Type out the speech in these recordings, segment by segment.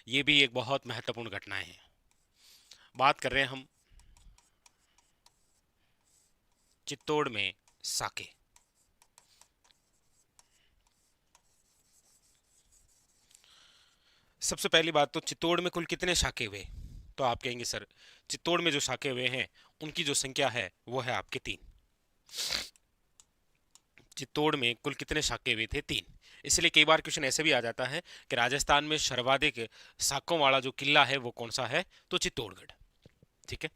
ये भी एक बहुत महत्वपूर्ण घटनाएं हैं। बात कर रहे हैं हम चित्तौड़ में साके। सबसे पहली बात तो चित्तौड़ में कुल कितने साके हुए? तो आप कहेंगे सर चित्तौड़ में जो साके हुए हैं उनकी जो संख्या है वो है आपके 3। चित्तौड़ में कुल कितने साके हुए थे? 3। इसलिए कई बार क्वेश्चन ऐसे भी आ जाता है कि राजस्थान में सर्वाधिक साकों वाला जो किला है वो कौन सा है? तो चित्तौड़गढ़। ठीक है,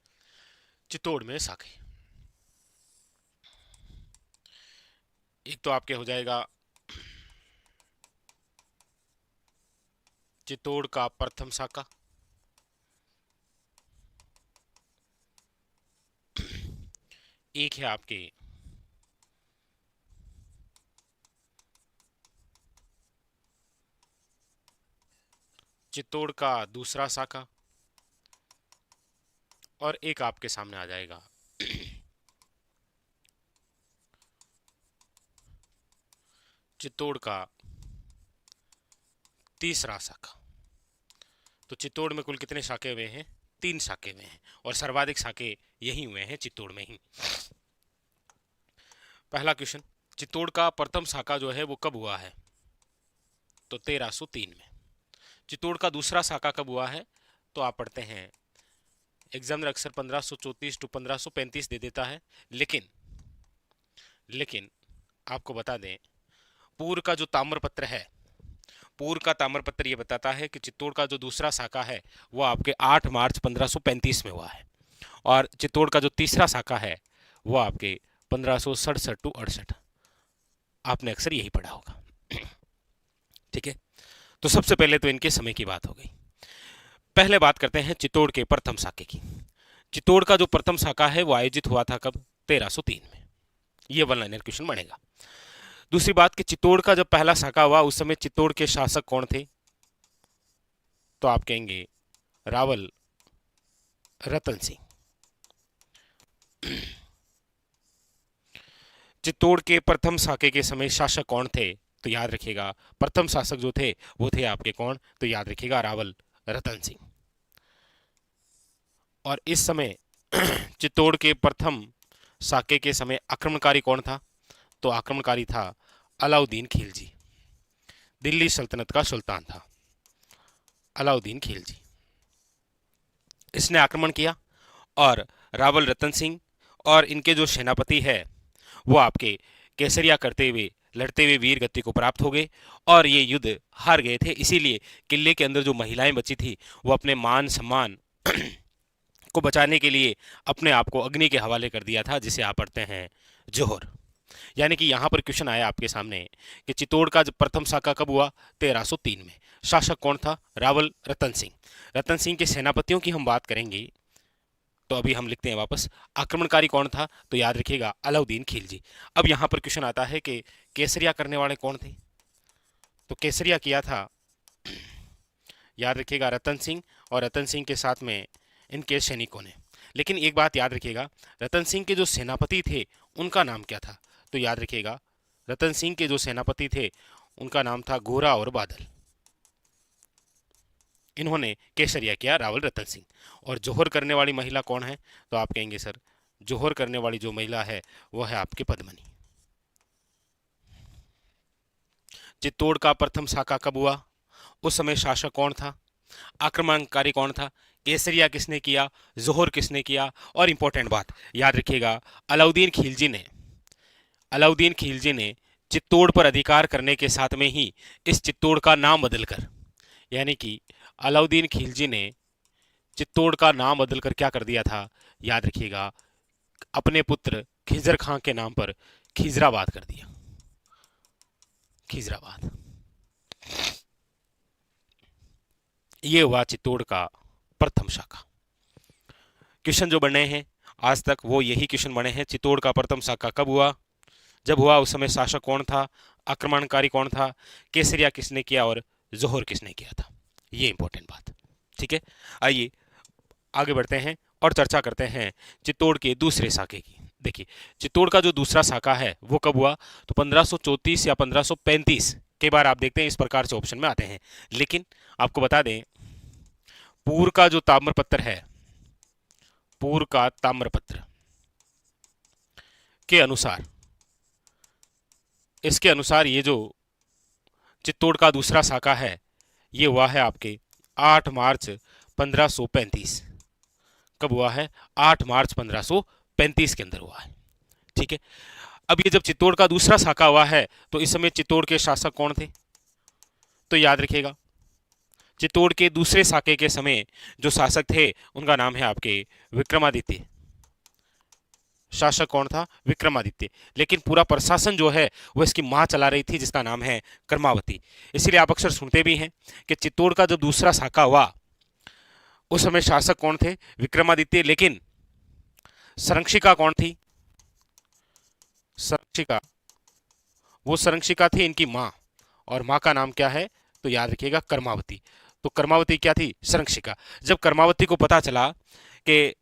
चित्तौड़ में साके। एक तो आपके हो जाएगा चित्तौड़ का प्रथम साका, एक है आपके चित्तौड़ का दूसरा साका, और एक आपके सामने आ जाएगा चित्तौड़ का तीसरा साका। तो चित्तौड़ में कुल कितने साके हुए हैं? 3 साके हुए हैं, और सर्वाधिक साके यही हुए हैं चित्तौड़ में ही। पहला क्वेश्चन, चित्तौड़ का प्रथम साका जो है वो कब हुआ है? तो 1303 में। चित्तौड़ का दूसरा साका कब हुआ है? तो आप पढ़ते हैं एग्जामिनर अक्सर 1534 टू 1535 दे देता है, लेकिन आपको बता दें पूर्व का जो ताम्रपत्र है, पूर्व का ताम्रपत्र ये बताता है कि चित्तौड़ का जो दूसरा साका है वो आपके 8 मार्च 1535 में हुआ है, और चित्तौड़ का जो तीसरा साका है वो आपके 1567 टू 68। आपने अक्सर यही पढ़ा होगा। ठीक है, तो सबसे पहले तो इनके समय की बात हो गई। पहले बात करते हैं चित्तौड़ के प्रथम साके की। चित्तौड़ का जो प्रथम साका है वो आयोजित हुआ था कब? 1303 में। ये वन लाइनर क्वेश्चन बनेगा। दूसरी बात कि चित्तौड़ का जब पहला साका हुआ उस समय चित्तौड़ के शासक कौन थे? तो आप कहेंगे रावल रतन सिंह। चित्तौड़ के प्रथम साके के समय शासक कौन थे? तो याद रखिएगा प्रथम शासक जो थे वो थे आपके कौन? तो याद रखिएगा रावल रतन सिंह। और इस समय चित्तौड़ के प्रथम साके के समय आक्रमणकारी कौन था? तो आक्रमणकारी था अलाउद्दीन खिलजी। दिल्ली सल्तनत का सुल्तान था अलाउद्दीन खिलजी। इसने आक्रमण किया और रावल रतन सिंह और इनके जो सेनापति है वो आपके केसरिया करते हुए लड़ते हुए वीर गति को प्राप्त हो गए, और ये युद्ध हार गए थे। इसीलिए किले के अंदर जो महिलाएं बची थी वो अपने मान सम्मान को बचाने के लिए अपने आप को अग्नि के हवाले कर दिया था, जिसे आप पढ़ते हैं जोहर। यानी कि यहाँ पर क्वेश्चन आया आपके सामने कि चित्तौड़ का जब प्रथम साका कब हुआ? 1303 में। शासक कौन था? रावल रतन सिंह। रतन सिंह के सेनापतियों की हम बात करेंगे तो अभी हम लिखते हैं वापस आक्रमणकारी कौन था? तो याद रखिएगा अलाउद्दीन खिलजी। अब यहाँ पर क्वेश्चन आता है कि केसरिया करने वाले कौन थे? तो केसरिया किया था याद रखिएगा रतन सिंह, और रतन सिंह के साथ में इनके सैनिकों ने। लेकिन एक बात याद रखिएगा, रतन सिंह के जो सेनापति थे उनका नाम क्या था? तो याद रखिएगा रतन सिंह के जो सेनापति थे उनका नाम था गोरा और बादल। इन्होंने केसरिया किया रावल रतन सिंह। और जोहर करने वाली महिला कौन है? तो आप कहेंगे सर जोहर करने वाली जो महिला है वो है आपकी पद्मनी। चित्तौड़ का प्रथम साका कब हुआ? उस समय शासक कौन था? आक्रमणकारी कौन था? केसरिया किसने किया? जोहर किसने किया? और इंपॉर्टेंट बात याद रखिएगा अलाउद्दीन खिलजी ने चित्तौड़ पर अधिकार करने के साथ में ही इस चित्तौड़ का नाम बदलकर, यानी कि अलाउद्दीन खिलजी ने चित्तौड़ का नाम बदलकर क्या कर दिया था? याद रखिएगा अपने पुत्र खिजर खां के नाम पर खिजराबाद कर दिया। खिजराबाद। ये हुआ चित्तौड़ का प्रथम शाखा। क्वेश्चन जो बने हैं आज तक वो यही क्वेश्चन बने हैं। चित्तौड़ का प्रथम शाखा कब हुआ? जब हुआ उस समय शासक कौन था? आक्रमणकारी कौन था? केसरिया किसने किया? और जोहर किसने किया था? ये इंपॉर्टेंट बात। ठीक है, आइए आगे बढ़ते हैं और चर्चा करते हैं चित्तौड़ के दूसरे साके की। देखिए चित्तौड़ का जो दूसरा साका है वो कब हुआ? तो 1534 या 1535 के बार आप देखते हैं इस प्रकार से ऑप्शन में आते हैं। लेकिन आपको बता दें पूर्व का जो ताम्रपत्र है, पूर्व का ताम्रपत्र के अनुसार, इसके अनुसार ये जो चित्तौड़ का दूसरा साका है ये हुआ है आपके 8 मार्च 1535। कब हुआ है? 8 मार्च 1535 के अंदर हुआ है। ठीक है, अब ये जब चित्तौड़ का दूसरा साका हुआ है तो इस समय चित्तौड़ के शासक कौन थे? तो याद रखिएगा, चित्तौड़ के दूसरे साके के समय जो शासक थे उनका नाम है आपके विक्रमादित्य। शासक कौन था? विक्रमादित्य। लेकिन पूरा प्रशासन जो है वो इसकी मां चला रही थी जिसका नाम है कर्मावती। इसीलिए आप अक्सर सुनते भी हैं कि चित्तौड़ का जब दूसरा साका हुआ उस समय शासक कौन थे? विक्रमादित्य। लेकिन संरक्षिका कौन थी? संरक्षिका, वो संरक्षिका थी इनकी मां, और मां का नाम क्या है? तो याद रखिएगा कर्मावती। तो कर्मावती क्या थी? संरक्षिका। जब कर्मावती को पता चला कि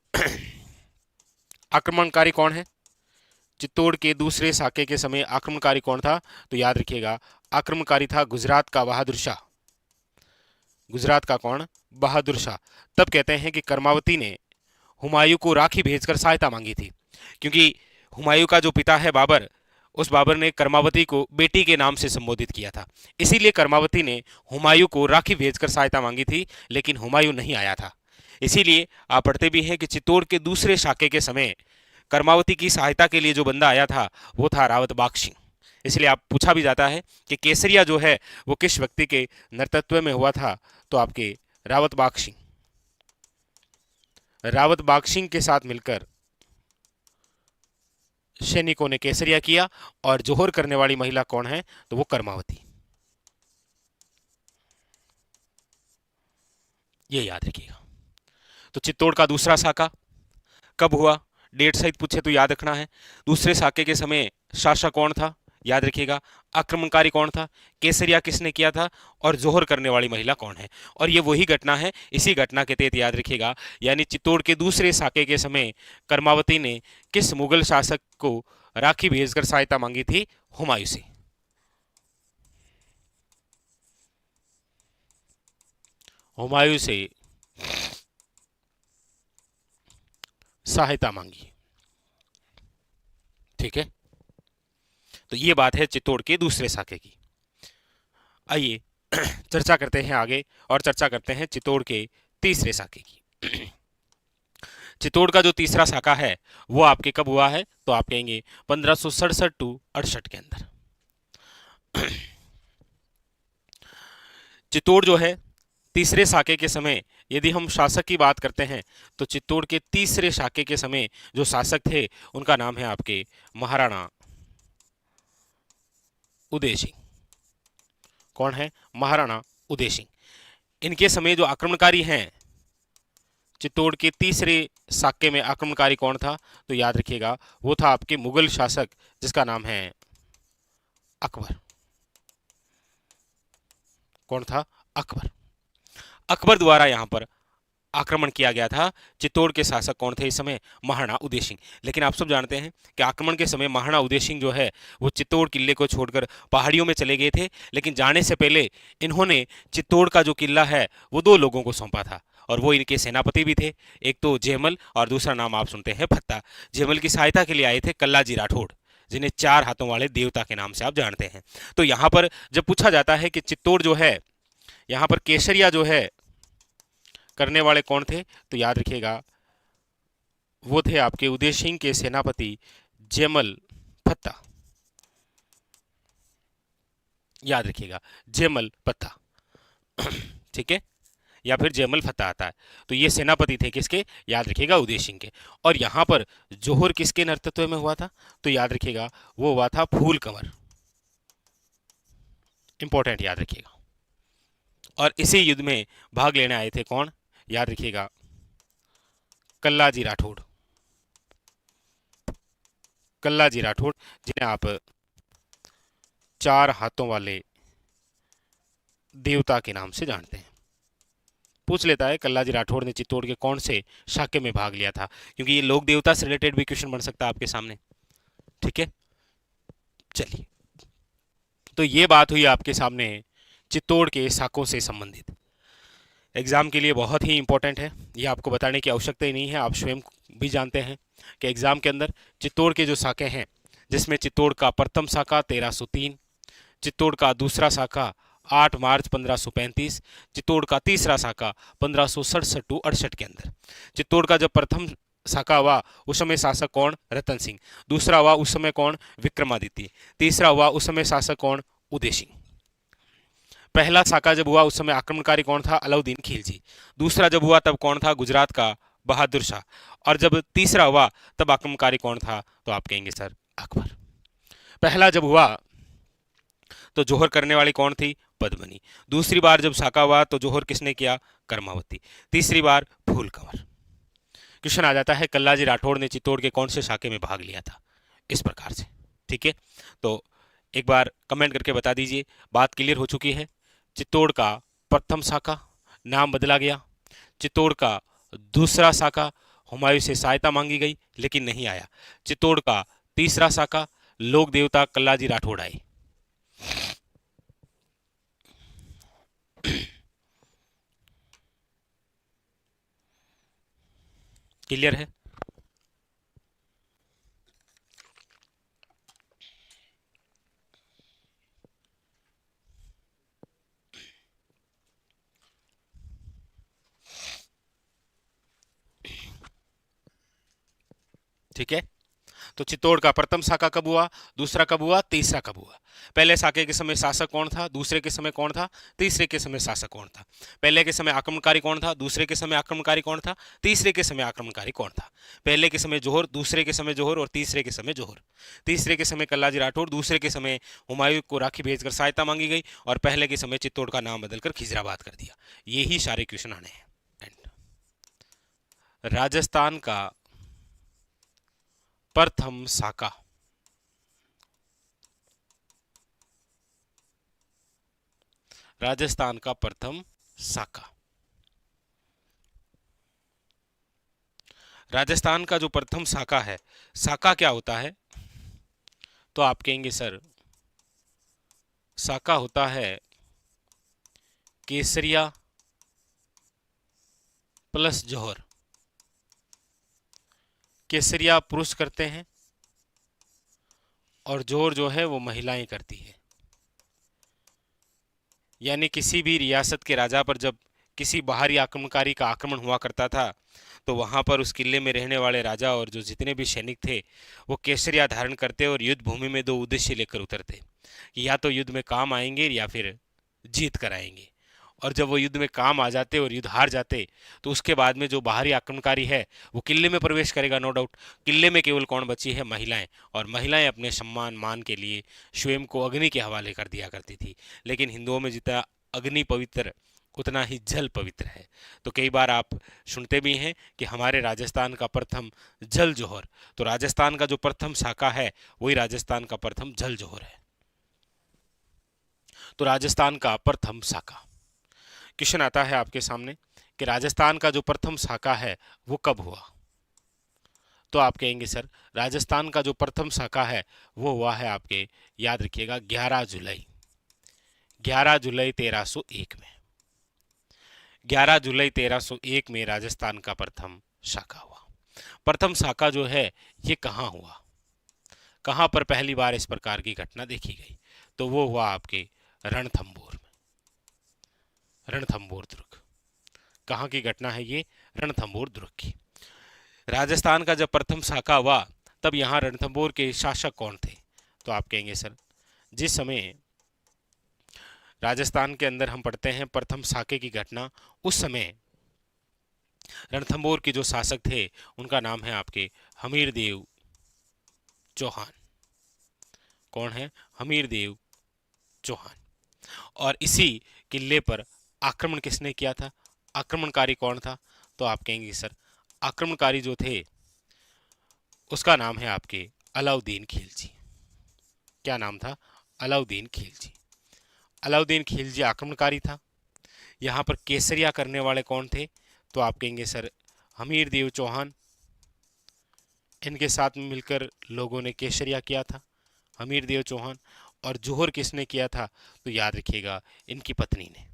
आक्रमणकारी कौन है, चित्तौड़ के दूसरे साके के समय आक्रमणकारी कौन था, तो याद रखिएगा आक्रमणकारी था गुजरात का बहादुर शाह। गुजरात का कौन? बहादुर शाह। तब कहते हैं कि कर्मावती ने हुमायूं को राखी भेजकर सहायता मांगी थी, क्योंकि हुमायूं का जो पिता है बाबर, उस बाबर ने कर्मावती को बेटी के नाम से संबोधित किया था। इसीलिए कर्मावती ने हुमायूं को राखी भेजकर सहायता मांगी थी, लेकिन हुमायूं नहीं आया था। इसीलिए आप पढ़ते भी हैं कि चित्तौड़ के दूसरे साके के समय कर्मावती की सहायता के लिए जो बंदा आया था वो था रावत बाग सिंह। इसलिए आप पूछा भी जाता है कि केसरिया जो है वो किस व्यक्ति के नेतृत्व में हुआ था, तो आपके रावत बाग सिंह। रावत बाग सिंह के साथ मिलकर सैनिकों ने केसरिया किया, और जोहर करने वाली महिला कौन है? तो वो कर्मावती। ये याद रखिएगा। तो चित्तौड़ का दूसरा साका कब हुआ? डेट सहित पूछे तो याद रखना है। दूसरे साके के समय शासक कौन था? याद रखिएगा। आक्रमणकारी कौन था? केसरिया किसने किया था? और जोहर करने वाली महिला कौन है? और ये वही घटना है, इसी घटना के तहत याद रखिएगा, यानी चित्तौड़ के दूसरे साके के समय कर्मावती ने किस मुगल शासक को राखी भेजकर सहायता मांगी थी? हुमायूं से। हुमायूं से सहायता मांगी। ठीक है, तो ये बात है चित्तौड़ के दूसरे साके की। आइए चर्चा करते हैं आगे, और चर्चा करते हैं चित्तौड़ के तीसरे साके की। चित्तौड़ का जो तीसरा साका है वो आपके कब हुआ है? तो आप कहेंगे 1567 टू 68 के अंदर। चित्तौड़ जो है तीसरे साके के समय, यदि हम शासक की बात करते हैं तो चित्तौड़ के तीसरे साके के समय जो शासक थे उनका नाम है आपके महाराणा उदय सिंह। कौन है? महाराणा उदय सिंह। इनके समय जो आक्रमणकारी हैं, चित्तौड़ के तीसरे साके में आक्रमणकारी कौन था? तो याद रखिएगा वो था आपके मुगल शासक जिसका नाम है अकबर। कौन था? अकबर। अकबर द्वारा यहां पर आक्रमण किया गया था। चित्तौड़ के शासक कौन थे इस समय? महाराणा उदय सिंह। लेकिन आप सब जानते हैं कि आक्रमण के समय महाराणा उदय सिंह जो है वो चित्तौड़ किले को छोड़कर पहाड़ियों में चले गए थे, लेकिन जाने से पहले इन्होंने चित्तौड़ का जो किला है वो 2 लोगों को सौंपा था, और वो इनके सेनापति भी थे। एक तो जयमल, और दूसरा नाम आप सुनते हैं फत्ता। जयमल की सहायता के लिए आए थे कल्लाजी राठौड़, जिन्हें 4 हाथों वाले देवता के नाम से आप जानते हैं। तो यहाँ पर जब पूछा जाता है कि चित्तौड़ जो है, यहाँ पर केसरिया जो है करने वाले कौन थे, तो याद रखिएगा वो थे आपके उदय सिंह के सेनापति जयमल फत्ता। याद रखिएगा जयमल फत्ता। ठीक है, या फिर जयमल फत्ता आता है। तो ये सेनापति थे किसके? याद रखिएगा उदय सिंह के। और यहां पर जोहर किसके नेतृत्व में हुआ था? तो याद रखिएगा वो हुआ था फूल कंवर। इंपॉर्टेंट, याद रखिएगा। और इसी युद्ध में भाग लेने आए थे कौन? याद रखिएगा कल्लाजी राठौड़। कल्लाजी राठौड़, जिन्हें आप 4 हाथों वाले देवता के नाम से जानते हैं। पूछ लेता है कल्लाजी राठौड़ ने चित्तौड़ के कौन से शाके में भाग लिया था, क्योंकि ये लोक देवता से रिलेटेड भी क्वेश्चन बन सकता है आपके सामने। ठीक है, चलिए, तो ये बात हुई आपके सामने चित्तौड़ के साकों से संबंधित। एग्ज़ाम के लिए बहुत ही इंपॉर्टेंट है, ये आपको बताने की आवश्यकता ही नहीं है, आप स्वयं भी जानते हैं कि एग्ज़ाम के अंदर चित्तौड़ के जो साके हैं, जिसमें चित्तौड़ का प्रथम साका 1303, चित्तौड़ का दूसरा साका 8 मार्च 1535, चित्तौड़ का तीसरा साका 1567 टू 68 के अंदर। चित्तौड़ का जब प्रथम साका हुआ उस समय शासक कौन? रतन सिंह। दूसरा हुआ उस समय कौन? विक्रमादित्य। तीसरा हुआ उस समय शासक कौन? उदय सिंह। पहला साका जब हुआ उस समय आक्रमणकारी कौन था? अलाउद्दीन खिलजी। दूसरा जब हुआ तब कौन था? गुजरात का बहादुर शाह। और जब तीसरा हुआ तब आक्रमणकारी कौन था? तो आप कहेंगे सर अकबर। पहला जब हुआ तो जोहर करने वाली कौन थी? पद्मनी। दूसरी बार जब साका हुआ तो जोहर किसने किया? कर्मावती। तीसरी बार फूल कंवर। क्वेश्चन आ जाता है कल्लाजी राठौड़ ने चित्तौड़ के कौन से साके में भाग लिया था? इस प्रकार से। ठीक है, तो एक बार कमेंट करके बता दीजिए, बात क्लियर हो चुकी है। चित्तौड़ का प्रथम साका नाम बदला गया, चित्तौड़ का दूसरा साका हुमायूं से सहायता मांगी गई लेकिन नहीं आया, चित्तौड़ का तीसरा साका लोक देवता कल्लाजी राठौड़ आए। क्लियर है? ठीक है, तो चित्तौड़ का प्रथम साका कब हुआ, दूसरा कब हुआ, तीसरा कब हुआ? पहले साके के समय शासक कौन था, दूसरे के समय कौन था, तीसरे के समय शासक कौन था? पहले के समय आक्रमणकारी कौन था, दूसरे के समय आक्रमणकारी कौन था, तीसरे के समय आक्रमणकारी कौन था? पहले के समय जोहर, दूसरे के समय जोहर और तीसरे के समय जोहर। तीसरे के समय कल्लाजी राठौड़, दूसरे के समय हुमायूं को राखी भेजकर सहायता मांगी गई और पहले के समय चित्तौड़ का नाम बदलकर खिजराबाद कर दिया। यही सारे क्वेश्चन आने हैं। राजस्थान का प्रथम साका, राजस्थान का प्रथम साका। राजस्थान का जो प्रथम साका है, साका क्या होता है? तो आप कहेंगे सर साका होता है केसरिया प्लस जौहर। केसरिया पुरुष करते हैं और जौहर जो है वो महिलाएं करती है। यानी किसी भी रियासत के राजा पर जब किसी बाहरी आक्रमणकारी का आक्रमण हुआ करता था तो वहां पर उस किले में रहने वाले राजा और जो जितने भी सैनिक थे वो केसरिया धारण करते और युद्ध भूमि में दो उद्देश्य लेकर उतरते कि या तो युद्ध में काम आएंगे या फिर जीत कर आएंगे। और जब वो युद्ध में काम आ जाते और युद्ध हार जाते तो उसके बाद में जो बाहरी आक्रमणकारी है वो किले में प्रवेश करेगा, नो डाउट। किले में केवल कौन बची है? महिलाएं। और महिलाएं अपने सम्मान मान के लिए स्वयं को अग्नि के हवाले कर दिया करती थी। लेकिन हिंदुओं में जितना अग्नि पवित्र उतना ही जल पवित्र है। तो कई बार आप सुनते भी हैं कि हमारे राजस्थान का प्रथम जल जौहर। तो राजस्थान का जो प्रथम शाखा है वही राजस्थान का प्रथम जल जौहर है। तो राजस्थान का प्रथम शाखा। क्वेश्चन आता है आपके सामने कि राजस्थान का जो प्रथम शाखा है वो कब हुआ? तो आप कहेंगे सर राजस्थान का जो प्रथम शाखा है वो हुआ है आपके, याद रखिएगा, 11 जुलाई 1301 में। 11 जुलाई 1301 में राजस्थान का प्रथम शाखा हुआ। प्रथम शाखा जो है ये कहाँ हुआ, कहाँ पर पहली बार इस प्रकार की घटना देखी गई? तो वो हुआ आपके रणथंभौर में, रणथंभौर दुर्ग। कहाँ की घटना है ये? रणथंभौर दुर्ग की। राजस्थान का जब प्रथम शाखा हुआ तब यहाँ रणथंभौर के शासक कौन थे? तो आप कहेंगे सर जिस समय राजस्थान के अंदर हम पढ़ते हैं प्रथम साके की घटना, उस समय रणथंभौर के जो शासक थे उनका नाम है आपके हमीर देव चौहान। कौन है? हमीर देव चौहान। और इसी किले पर आक्रमण किसने किया था? आक्रमणकारी कौन था? तो आप कहेंगे सर आक्रमणकारी जो थे उसका नाम है आपके अलाउद्दीन खिलजी। क्या नाम था? अलाउद्दीन खिलजी। अलाउद्दीन खिलजी आक्रमणकारी था। यहाँ पर केसरिया करने वाले कौन थे? तो आप कहेंगे सर हमीर देव चौहान। इनके साथ में मिलकर लोगों ने केसरिया किया था, हमीर देव चौहान। और जोहर किसने किया था? तो याद रखिएगा इनकी पत्नी ने।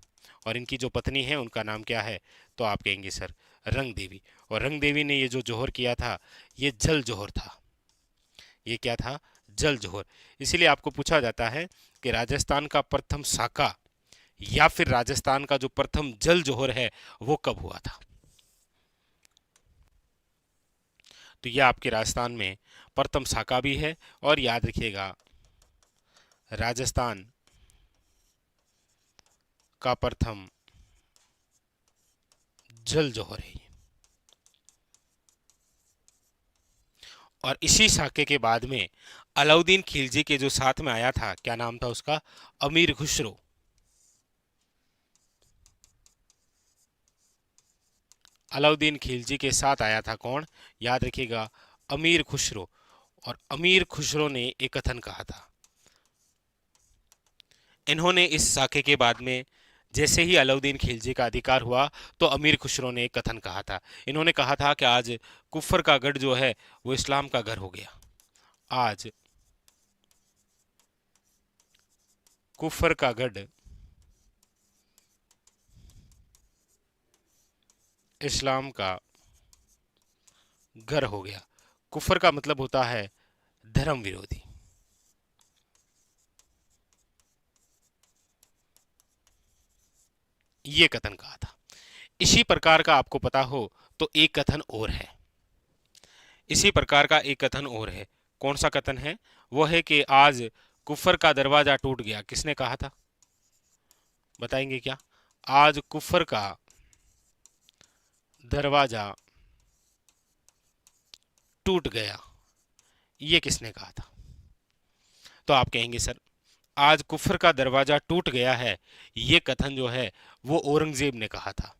और इनकी जो पत्नी है उनका नाम क्या है, तो आप कहेंगे सर रंग देवी। और रंग देवी ने ये जो जोहर किया था ये जल जोहर था। ये क्या था, जल जोहर। इसीलिए आपको पूछा जाता है कि राजस्थान का प्रथम साका या फिर राजस्थान का जो प्रथम जल जोहर है वो कब हुआ था। तो यह आपके राजस्थान में प्रथम साका भी है, और याद रखिएगा राजस्थान का प्रथम जल जोहर है। और इसी साके के बाद में अलाउद्दीन खिलजी के जो साथ में आया था, क्या नाम था उसका, अमीर खुसरो। अलाउद्दीन खिलजी के साथ आया था कौन, याद रखिएगा अमीर खुसरो। और अमीर खुसरो ने एक कथन कहा था। इन्होंने इस साके के बाद में जैसे ही अलाउद्दीन खिलजी का अधिकार हुआ तो अमीर खुसरो ने एक कथन कहा था। इन्होंने कहा था कि आज कुफर का गढ़ जो है वो इस्लाम का घर हो गया। आज कुफर का गढ़ इस्लाम का घर हो गया। कुफर का मतलब होता है धर्म विरोधी। ये कथन कहा था। इसी प्रकार का आपको पता हो तो एक कथन और है। इसी प्रकार का एक कथन और है। कौन सा कथन है, वो है कि आज कुफर का दरवाजा टूट गया। किसने कहा था, बताएंगे क्या। आज कुफर का दरवाजा टूट गया, ये किसने कहा था। तो आप कहेंगे सर आज कुफर का दरवाजा टूट गया है, ये कथन जो है वो औरंगजेब ने कहा था।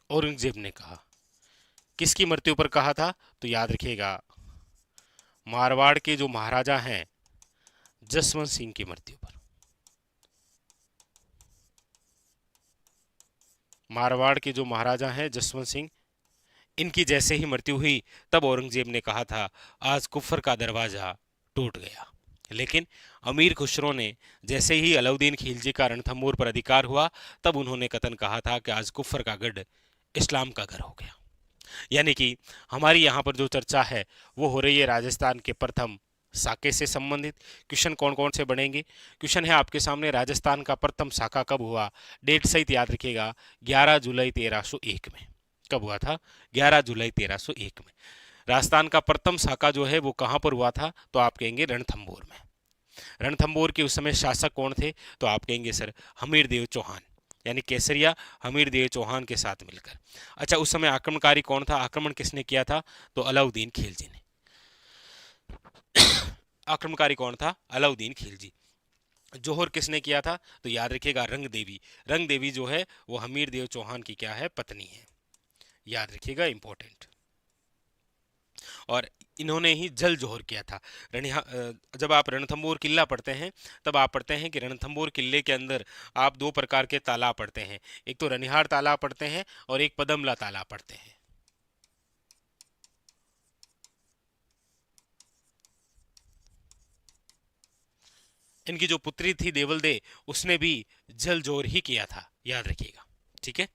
औरंगजेब ने कहा। किसकी मृत्यु पर कहा था, तो याद रखिएगा मारवाड़ के जो महाराजा हैं जसवंत सिंह की मृत्यु पर। मारवाड़ के जो महाराजा हैं जसवंत सिंह, इनकी जैसे ही मृत्यु हुई तब औरंगजेब ने कहा था आज कुफर का दरवाजा टूट गया। लेकिन अमीर खुसरो ने जैसे ही अलाउद्दीन खिलजी का रणथंभौर पर अधिकार हुआ तब उन्होंने कथन कहा था कि आज कुफर का गढ़ इस्लाम का घर हो गया। यानी कि हमारी यहाँ पर जो चर्चा है वो हो रही है राजस्थान के प्रथम साके से संबंधित। क्वेश्चन कौन कौन से बनेंगे, क्वेश्चन है आपके सामने राजस्थान का प्रथम साका कब हुआ, डेट सहित याद रखिएगा 11 जुलाई 1301 में। कब हुआ था, 11 जुलाई 1301 में। राजस्थान का प्रथम साका जो है वो कहाँ पर हुआ था, तो आप कहेंगे रणथंभौर में। रणथंभौर के उस समय शासक कौन थे, तो आप कहेंगे सर हमीरदेव चौहान, यानी केसरिया हमीरदेव चौहान के साथ मिलकर। अच्छा उस समय आक्रमणकारी कौन था, आक्रमण किसने किया था, तो अलाउद्दीन खिलजी ने। आक्रमणकारी कौन था, अलाउद्दीन खिलजी। जोहर किसने किया था, तो याद रखिएगा रंग देवी। रंग देवी जो है वो हमीरदेव चौहान की क्या है, पत्नी है। याद रखिएगा इंपॉर्टेंट। और इन्होंने ही जल जोहर किया था। जब आप रणथंभौर किला पढ़ते हैं तब आप पढ़ते हैं कि रणथंभौर किले के अंदर आप दो प्रकार के तालाब पढ़ते हैं, एक तो रनिहार तालाब पढ़ते हैं और एक पदमला तालाब पढ़ते हैं। इनकी जो पुत्री थी देवल दे, उसने भी जल जोहर ही किया था, याद रखिएगा। ठीक है,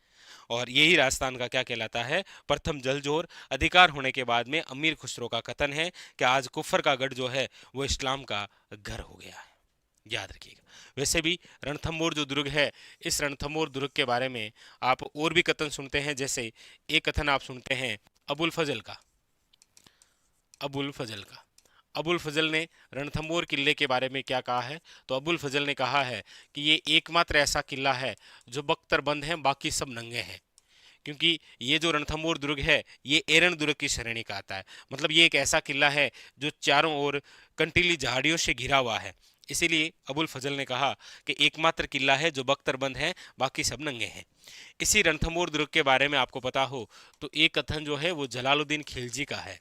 और यही राजस्थान का क्या कहलाता है, प्रथम जल जोहर। अधिकार होने के बाद में अमीर खुसरो का कथन है कि आज कुफर का गढ़ जो है वो इस्लाम का घर हो गया है, याद रखिएगा। वैसे भी रणथंभौर जो दुर्ग है, इस रणथंभौर दुर्ग के बारे में आप और भी कथन सुनते हैं। जैसे एक कथन आप सुनते हैं अबुल फजल का। अबुल फजल का, अबुल फजल ने रणथंभौर किले के बारे में क्या कहा है, तो अबुल फजल ने कहा है कि ये एकमात्र ऐसा किला है जो बख्तर बंद है, बाकी सब नंगे हैं। क्योंकि ये जो रणथंभौर दुर्ग है ये एरन दुर्ग की श्रेणी का आता है। मतलब ये एक ऐसा किला है जो चारों ओर कंटीली झाड़ियों से घिरा हुआ है। इसीलिए अबुल फजल ने कहा कि एकमात्र किला है जो बख्तरबंद है, बाकी सब नंगे हैं। इसी रणथंभौर दुर्ग के बारे में आपको पता हो तो एक कथन जो है वो जलालुद्दीन खिलजी का है।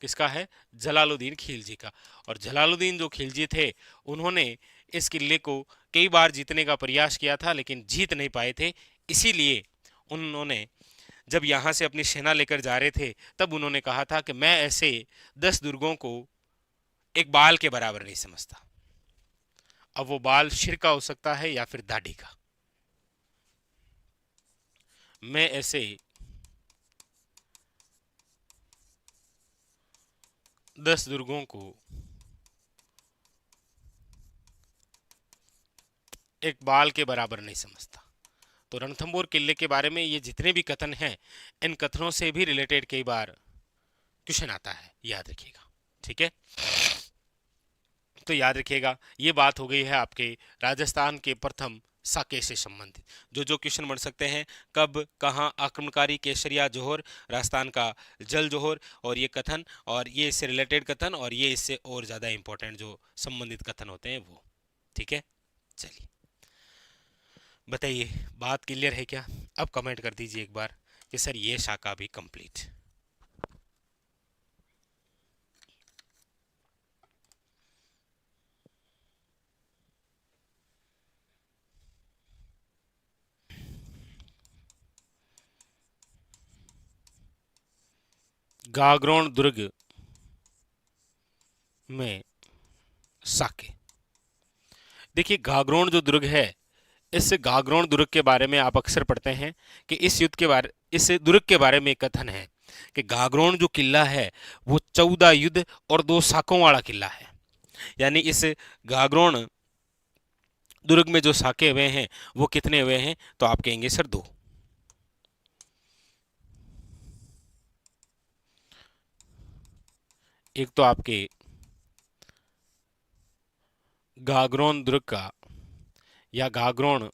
किसका है, जलालुद्दीन खिलजी का। और जलालुद्दीन जो खिलजी थे उन्होंने इस किले को कई बार जीतने का प्रयास किया था लेकिन जीत नहीं पाए थे। इसीलिए उन्होंने जब यहाँ से अपनी सेना लेकर जा रहे थे तब उन्होंने कहा था कि मैं ऐसे 10 दुर्गों को एक बाल के बराबर नहीं समझता। अब वो बाल सिर का हो सकता है या फिर दाढ़ी का। मैं ऐसे 10 दुर्गों को एक बाल के बराबर नहीं समझता। तो रणथंभौर किले के बारे में ये जितने भी कथन हैं, इन कथनों से भी रिलेटेड कई बार क्वेश्चन आता है, याद रखिएगा। ठीक है, तो याद रखिएगा ये बात हो गई है आपके राजस्थान के प्रथम साके से संबंधित। जो जो क्वेश्चन बन सकते हैं, कब, कहाँ, आक्रमणकारी केसरिया जोहर, राजस्थान का जल जोहर, और ये कथन, और ये इससे रिलेटेड कथन, और ये इससे और ज़्यादा इंपॉर्टेंट जो संबंधित कथन होते हैं वो। ठीक है, चलिए बताइए, बात क्लियर है क्या? अब कमेंट कर दीजिए एक बार कि सर ये शाखा भी कंप्लीट। गागरोन दुर्ग में साके। देखिए गागरोन जो दुर्ग है, इस गागरोन दुर्ग के बारे में आप अक्सर पढ़ते हैं कि इस दुर्ग के बारे में कथन है कि गागरोन जो किला है वो 14 युद्ध और 2 साकों वाला किला है। यानी इस गागरोन दुर्ग में जो साके हुए हैं वो कितने हुए हैं? तो आप कहेंगे सर 2। एक तो आपके गागरोन दुर्ग का या गागरोन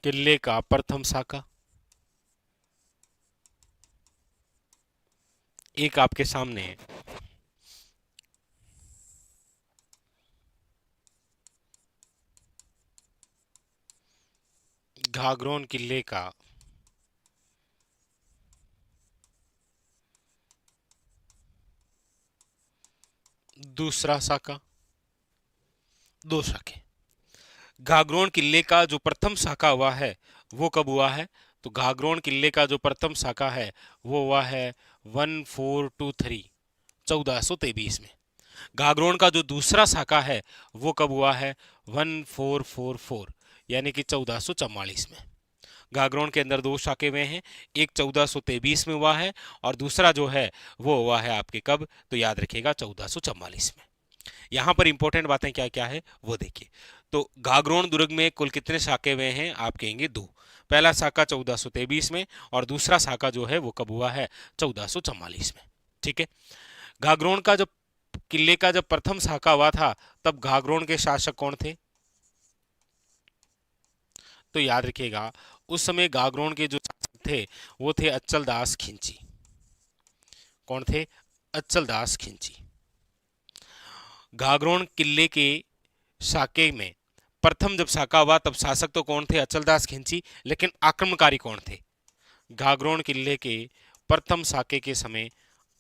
किले का प्रथम साका, एक आपके सामने घाघरोन किले का दूसरा साका, 2 साके। घाघरोन किले का जो प्रथम साका हुआ है वो कब हुआ है? तो घाघरोन किले का जो प्रथम साका है वो हुआ है 1423, 1423 में। घाघरोन का जो दूसरा साका है वो कब हुआ है? 1444, यानी कि 1444 में। घाघरोन के अंदर 2 शाखे हुए हैं, एक 1423 में हुआ है और दूसरा जो है वो हुआ है आपके कब? तो याद रखिएगा 1444 में। यहाँ पर इंपॉर्टेंट बातें क्या क्या है वो देखिए। तो घाघरोन दुर्ग में कुल कितने शाखे हुए हैं? आप कहेंगे 2। पहला शाखा 1423 में और दूसरा शाखा जो है वो कब हुआ है? 1444 में। ठीक है, घाघरोन का जब किले का जब प्रथम शाखा हुआ था तब घाघरोन के शासक कौन थे? तो याद रखिएगा उस समय घाघरोन के जो शासक थे वो थे अच्चल दास खिंची। कौन थे? अच्चल दास खिंची। घाघरोन किले के साके में प्रथम जब साका हुआ तब शासक तो कौन थे? अचलदास खिंची। लेकिन आक्रमणकारी कौन थे? घाघरोन किले के प्रथम साके के समय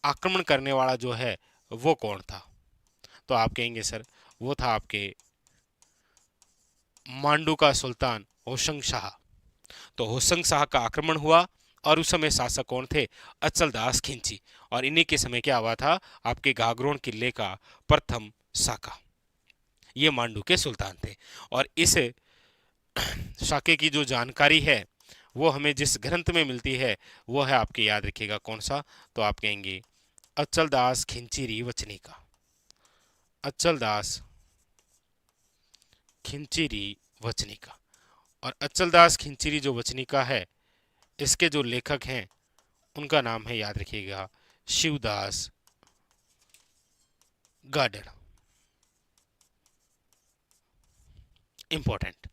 आक्रमण करने वाला जो है वो कौन था? तो आप कहेंगे सर वो था आपके मांडू का सुल्तान होशंग शाह। तो होशंग शाह का आक्रमण हुआ और उस समय शासक कौन थे? अचलदास खिंची। और इन्हीं के समय क्या हुआ था? आपके घाघरोन किले का प्रथम साका। ये मांडू के सुल्तान थे। और इस साके की जो जानकारी है वो हमें जिस ग्रंथ में मिलती है वो है आपके, याद रखिएगा कौन सा? तो आप कहेंगे अच्चलदास खिंचीरी वचनिका। अच्चलदास खिंचीरी वचनिका। और अच्चलदास खिंचीरी जो वचनिका है इसके जो लेखक हैं उनका नाम है, याद रखिएगा, शिवदास गार्डन। इंपॉर्टेंट।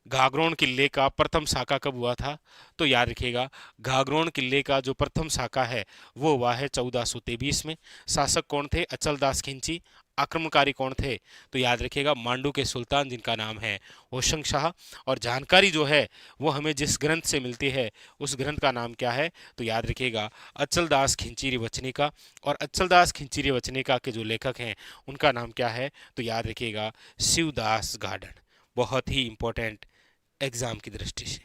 घाघरोन किले का प्रथम साका कब हुआ था? तो याद रखिएगा घाघरोन किले का जो प्रथम साका है वो हुआ है 1423 में। शासक कौन थे? अचलदास खिंची। आक्रमणकारी कौन थे? तो याद रखिएगा मांडू के सुल्तान जिनका नाम है होशंग शाह। और जानकारी जो है वो हमें जिस ग्रंथ से मिलती है उस ग्रंथ का नाम क्या है? तो याद रखिएगा अचलदास खिंचीरी वचनिका। और अचलदास खिंचीरी वचनिका के जो लेखक हैं उनका नाम क्या है? तो याद रखिएगा शिवदास गार्डन। बहुत ही इंपॉर्टेंट एग्जाम की दृष्टि से।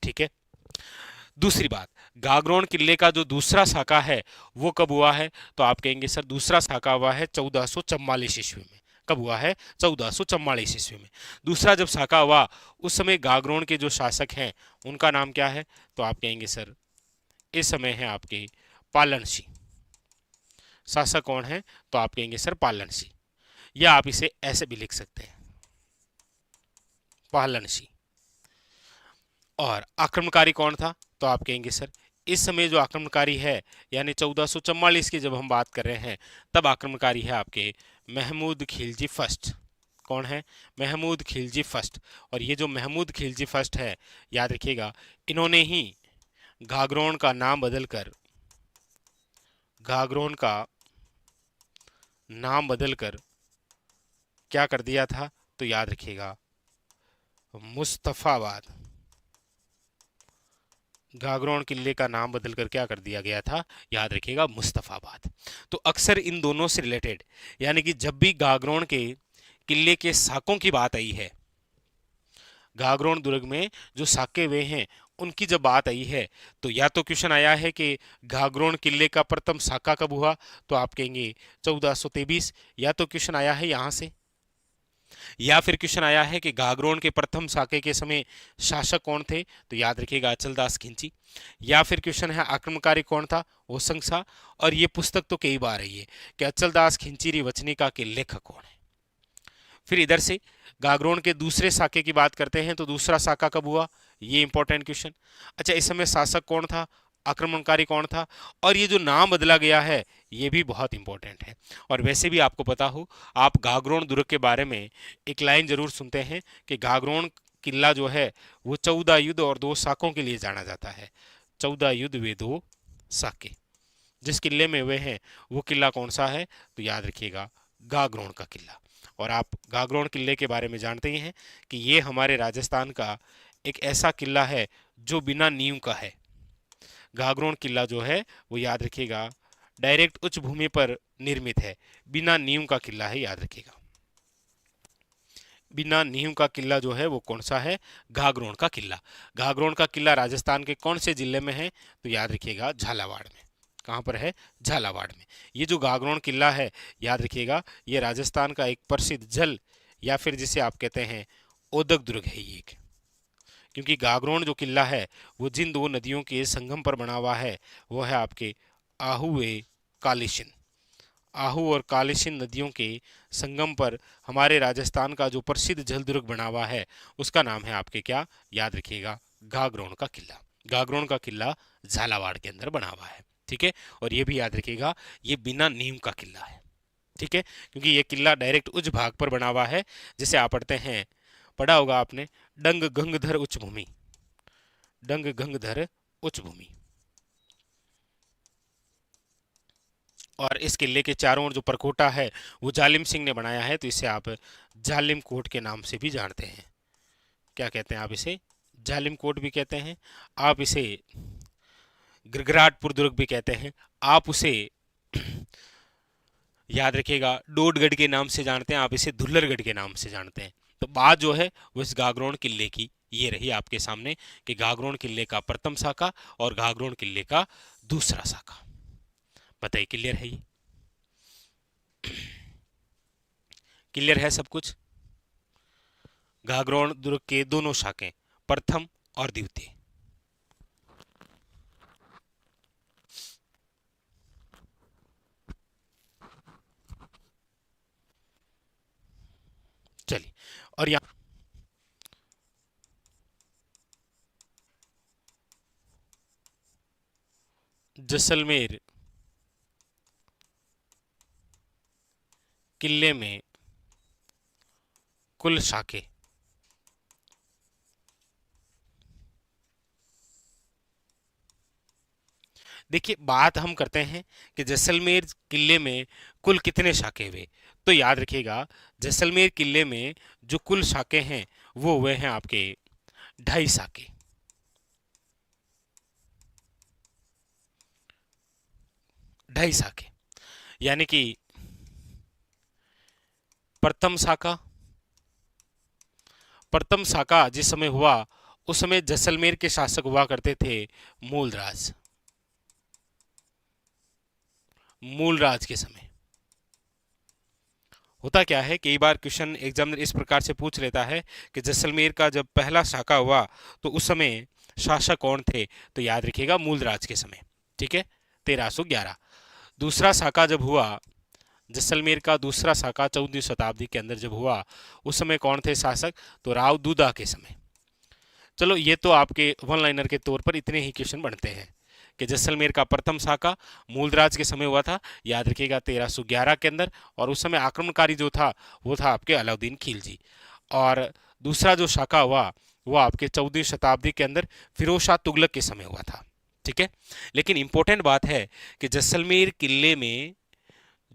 ठीक है, दूसरी बात, गागरोन किले का जो दूसरा साका है वो कब हुआ है? तो आप कहेंगे सर दूसरा साका हुआ है 1444 ईस्वी में। कब हुआ है? 1444 ईस्वी में। दूसरा जब साका हुआ उस समय गागरोन के जो शासक हैं उनका नाम क्या है? तो आप कहेंगे सर इस समय है आपके पालन सिंह। शासक कौन है? तो आप कहेंगे सर पालन सिंह, या आप इसे ऐसे भी लिख सकते हैं पालन सिंह। और आक्रमणकारी कौन था? तो आप कहेंगे सर इस समय जो आक्रमणकारी है यानी 1444 की जब हम बात कर रहे हैं तब आक्रमणकारी है आपके महमूद खिलजी फर्स्ट। कौन है? महमूद खिलजी फर्स्ट। और ये जो महमूद खिलजी फर्स्ट है, याद रखिएगा, इन्होंने ही घाघरोन का नाम बदलकर घाघरोन का नाम बदलकर क्या कर दिया था? तो याद रखिएगा मुस्तफाबाद। घाघरोन किले का नाम बदलकर क्या कर दिया गया था? याद रखिएगा मुस्तफाबाद। तो अक्सर इन दोनों से रिलेटेड, यानी कि जब भी घाघरोन के किले के साकों की बात आई है, घाघरोन दुर्ग में जो साके हुए हैं उनकी जब बात आई है, तो या तो क्वेश्चन आया है कि घाघरोन किले का प्रथम साका कब हुआ? तो आप कहेंगे 1423। या तो क्वेश्चन आया है यहां से, या फिर क्वेश्चन आया है कि घाघरोन के प्रथम साके के समय शासक कौन थे? तो याद रखिएगा अचलदास खिंची। या फिर क्वेश्चन है आक्रमणकारी कौन था? होसंग शाह। और ये पुस्तक तो कई बार आई है कि अचलदास खिंची वचनिका के लेखक कौन है। फिर इधर से घाघरोन के दूसरे साके की बात करते हैं, तो दूसरा साका कब हुआ? ये इंपॉर्टेंट क्वेश्चन। अच्छा, इस समय शासक कौन था? आक्रमणकारी कौन था? और ये जो नाम बदला गया है ये भी बहुत इंपॉर्टेंट है। और वैसे भी आपको पता हो, आप घाघरोन दुर्ग के बारे में एक लाइन जरूर सुनते हैं कि घाघरोन किला जो है वो 14 युद्ध और 2 साकों के लिए जाना जाता है। 14 युद्ध वे 2 साके। जिस किले में हुए हैं वो किला कौन सा है? तो याद रखिएगा घाघरोन का किला। और आप घाघरोन किले के बारे में जानते ही हैं कि ये हमारे राजस्थान का एक ऐसा किला है जो बिना नींव का है। घाघरोन किला जो है वो याद रखिएगा डायरेक्ट उच्च भूमि पर निर्मित है, बिना नींव का किला है, याद रखिएगा। बिना नींव का किला जो है वो कौन सा है? घाघरोन का किला। घाघरोन का किला राजस्थान के कौन से जिले में है? तो याद रखिएगा झालावाड़ में। कहाँ पर है? झालावाड़ में। ये जो घाघरोन किला है, याद रखिएगा, ये राजस्थान का एक प्रसिद्ध जल या फिर जिसे आप कहते हैं ओदक दुर्ग है ये एक। क्योंकि घाघरोन जो किला है वो जिन 2 नदियों के संगम पर बना हुआ है वो है आपके आहू व कालीसिंध। आहू और कालीसिंध नदियों के संगम पर हमारे राजस्थान का जो प्रसिद्ध जल दुर्ग बना हुआ है उसका नाम है आपके क्या? याद रखिएगा घाघरोन का किला। घाघरोन का किला झालावाड़ के अंदर बना हुआ है, ठीक है। और ये भी याद रखिएगा ये बिना नींव का किला है, ठीक है, क्योंकि ये किला डायरेक्ट उच्च भाग पर बना हुआ है, जिसे आप पढ़ते हैं, पढ़ा होगा आपने, डंग गंगधर उच्च भूमि। डंग गंगधर उच्च भूमि। और इस किले के चारों ओर जो परकोटा है वो जालिम सिंह ने बनाया है, तो इसे आप जालिम कोट के नाम से भी जानते हैं। क्या कहते हैं आप इसे? जालिम कोट भी कहते हैं, आप इसे गिरगिराटपुर दुर्ग भी कहते हैं, आप उसे याद रखिएगा डोडगढ़ के नाम से जानते हैं, आप इसे धुल्लरगढ़ के नाम से जानते हैं। तो बात जो है वो इस घाघरोन किले की ये रही आपके सामने कि घाघरोन किले का प्रथम साका और घाघरोन किले का दूसरा साका। बताइए क्लियर है? ये क्लियर है सब कुछ? घाघरोन दुर्ग के दोनों शाखें, प्रथम और द्वितीय। चलिए, और यहाँ जैसलमेर किले में कुल शाखें, देखिए बात हम करते हैं कि जैसलमेर किले में कुल कितने शाखे हुए, तो याद रखिएगा जैसलमेर किले में जो कुल शाखे हैं वो हुए हैं आपके 2.5 शाखे। 2.5 शाखे, यानी कि प्रथम शाखा जिस समय हुआ उस समय जैसलमेर के शासक हुआ करते थे मूलराज। मूलराज के समय होता क्या है, कई बार क्वेश्चन एग्जामिनर इस प्रकार से पूछ लेता है कि जैसलमेर का जब पहला शाका हुआ तो उस समय शासक कौन थे, तो याद रखिएगा मूलराज के समय। ठीक है, 1311। दूसरा शाका जब हुआ, जैसलमेर का दूसरा शाका 14वीं शताब्दी के अंदर जब हुआ, उस समय कौन थे शासक, तो राव दूदा के समय। चलो ये तो आपके वन लाइनर के तौर पर इतने ही क्वेश्चन बनते हैं कि जैसलमेर का प्रथम शाका मूलराज के समय हुआ था, याद रखिएगा 1311 के अंदर, और उस समय आक्रमणकारी जो था वो था आपके अलाउद्दीन खिलजी। और दूसरा जो शाका हुआ वो आपके 14वीं शताब्दी के अंदर फिरोज शाह तुगलक के समय हुआ था। ठीक है, लेकिन इंपॉर्टेंट बात है कि जैसलमेर किले में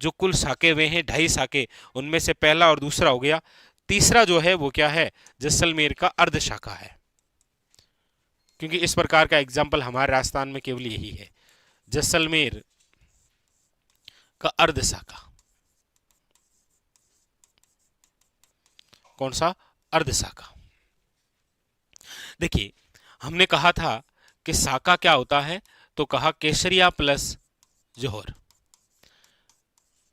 जो कुल शाके हुए हैं 2.5 शाके, उनमें से पहला और दूसरा हो गया, तीसरा जो है वो क्या है, जैसलमेर का अर्ध शाखा है। क्योंकि इस प्रकार का एग्जाम्पल हमारे राजस्थान में केवल यही है, जैसलमेर का अर्ध शाखा। कौन सा, अर्ध शाखा। देखिए हमने कहा था कि शाखा क्या होता है, तो कहा केसरिया प्लस जोहर।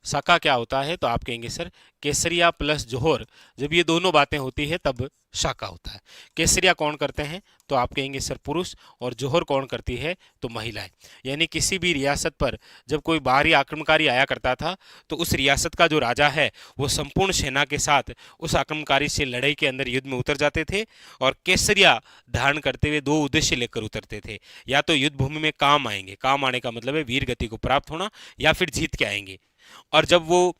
शाखा क्या होता है, तो आप कहेंगे सर केसरिया प्लस जोहर, जब ये दोनों बातें होती है तब शाखा होता है। केसरिया कौन करते हैं, तो आप कहेंगे सर पुरुष, और जोहर कौन करती है, तो महिलाएं। यानी किसी भी रियासत पर जब कोई बाहरी आक्रमणकारी आया करता था तो उस रियासत का जो राजा है वो संपूर्ण सेना के साथ उस आक्रमणकारी से लड़ाई के अंदर युद्ध में उतर जाते थे, और केसरिया धारण करते हुए 2 उद्देश्य लेकर उतरते थे। या तो युद्ध भूमि में काम आएंगे, काम आने का मतलब है वीर गति को प्राप्त होना, या फिर जीत के आएंगे। और जब वो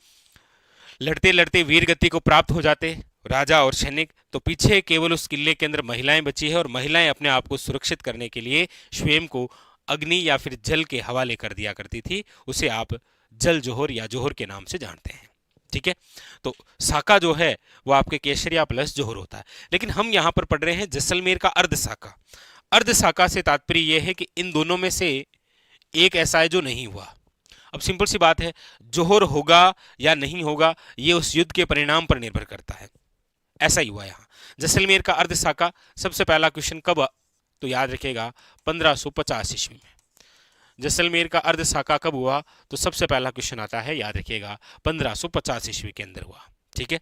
लड़ते लड़ते वीर गति को प्राप्त हो जाते राजा और सैनिक, तो पीछे केवल उस किले के अंदर महिलाएं बची है, और महिलाएं अपने आप को सुरक्षित करने के लिए स्वयं को अग्नि या फिर जल के हवाले कर दिया करती थी। उसे आप जल जोहर या जोहर के नाम से जानते हैं। ठीक है, तो शाका जो है वो आपके केसरिया प्लस जोहर होता है। लेकिन हम यहां पर पढ़ रहे हैं जैसलमेर का अर्ध शाका। अर्ध शाका से तात्पर्य यह है कि इन दोनों में से एक ऐसा है जो नहीं हुआ। अब सिंपल सी बात है, जोहर होगा या नहीं होगा ये उस युद्ध के परिणाम पर निर्भर करता है। ऐसा ही हुआ यहां जैसलमेर का अर्ध शाका। सबसे पहला क्वेश्चन कब, तो याद रखिएगा 1550 ईस्वी में। जैसलमेर का अर्ध शाका कब हुआ, तो सबसे पहला क्वेश्चन आता है, याद रखिएगा 1550 ईस्वी के अंदर हुआ। ठीक है,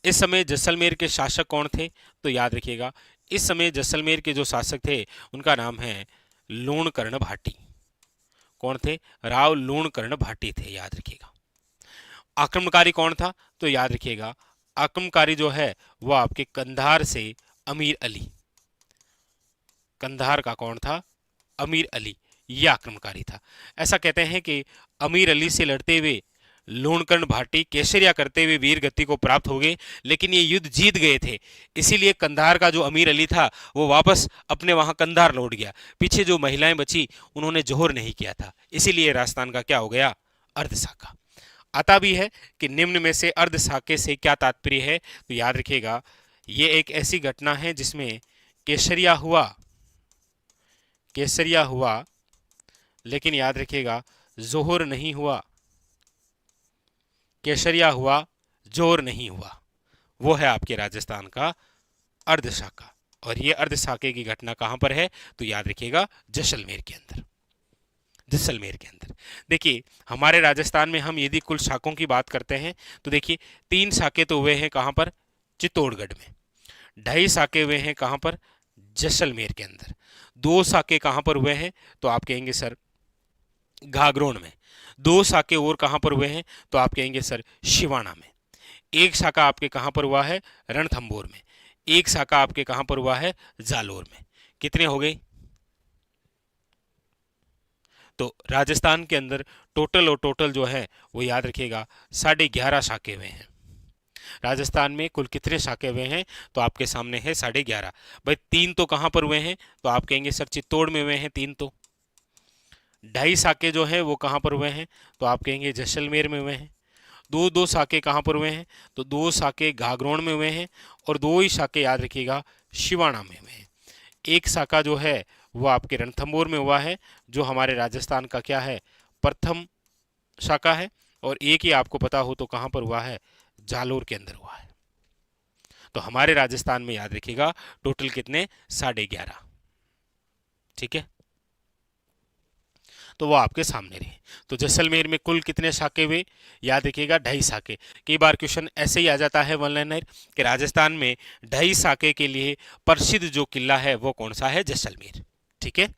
इस समय जैसलमेर के शासक कौन थे, तो याद रखिएगा इस समय जैसलमेर के जो शासक थे उनका नाम है लूणकर्ण भाटी। कौन थे, राव लूणकर्ण भाटी थे, याद रखिएगा। आक्रमणकारी कौन था, तो याद रखिएगा आक्रमणकारी जो है वो आपके कंधार से अमीर अली। कंधार का कौन था, अमीर अली, ये आक्रमणकारी था। ऐसा कहते हैं कि अमीर अली से लड़ते हुए लूणकर्ण भाटी केसरिया करते हुए वीर गति को प्राप्त हो गए, लेकिन ये युद्ध जीत गए थे, इसीलिए कंधार का जो अमीर अली था वो वापस अपने वहां कंधार लौट गया। पीछे जो महिलाएं बची उन्होंने जोहर नहीं किया था, इसीलिए राजस्थान का क्या हो गया, अर्ध शाखा। आता भी है कि निम्न में से अर्ध शाखे से क्या तात्पर्य है, तो याद रखिएगा ये एक ऐसी घटना है जिसमें केसरिया हुआ, केसरिया हुआ, लेकिन याद रखिएगा जोहर नहीं हुआ। केसरिया हुआ, जोहर नहीं हुआ, वो है आपके राजस्थान का अर्ध शाखा। और ये अर्ध शाखे की घटना कहां पर है, तो याद रखिएगा जैसलमेर के अंदर। जैसलमेर के अंदर देखिए हमारे राजस्थान में हम यदि कुल शाखों की बात करते हैं तो देखिए 3 शाखे तो हुए हैं कहां पर, चित्तौड़गढ़ में। 2.5 शाखे हुए हैं कहां पर, जैसलमेर के अंदर। 2 शाखे कहां पर हुए हैं, तो आप कहेंगे सर घाघरोन में। 2 शाखे और कहां पर हुए हैं, तो आप कहेंगे सर शिवाना में। 1 शाखा आपके कहां पर हुआ है, रणथंभौर में। 1 शाखा आपके कहां पर हुआ है, जालोर में। कितने हो गए, तो राजस्थान के अंदर टोटल और टोटल जो है वो याद रखिएगा 11.5 शाखे हुए हैं। राजस्थान में कुल कितने शाखे हुए हैं, तो आपके सामने है 11.5। भाई 3 तो कहां पर हुए हैं, तो आप कहेंगे सर चित्तौड़ में हुए हैं 3 तो। 2.5 शाखे जो है वो कहां पर हुए हैं, तो आप कहेंगे जैसलमेर में हुए हैं। 2 शाखे कहां पर हुए हैं, तो 2 शाखे घाघरोन में हुए हैं, और 2 ही शाखे याद रखिएगा शिवाना में हुए हैं। 1 शाखा जो है वो आपके रणथंभौर में हुआ है, जो हमारे राजस्थान का क्या है, प्रथम शाखा है। और 1 ही आपको पता हो तो कहां पर हुआ है, जालोर के अंदर हुआ है। तो हमारे राजस्थान में याद रखिएगा टोटल कितने, 11.5। ठीक है, तो वो आपके सामने रहे। तो जैसलमेर में कुल कितने साके हुए, याद रखिएगा 2.5 साके। कई बार क्वेश्चन ऐसे ही आ जाता है वन लाइनर कि राजस्थान में 2.5 साके के लिए प्रसिद्ध जो किला है वो कौन सा है, जैसलमेर। ठीक है,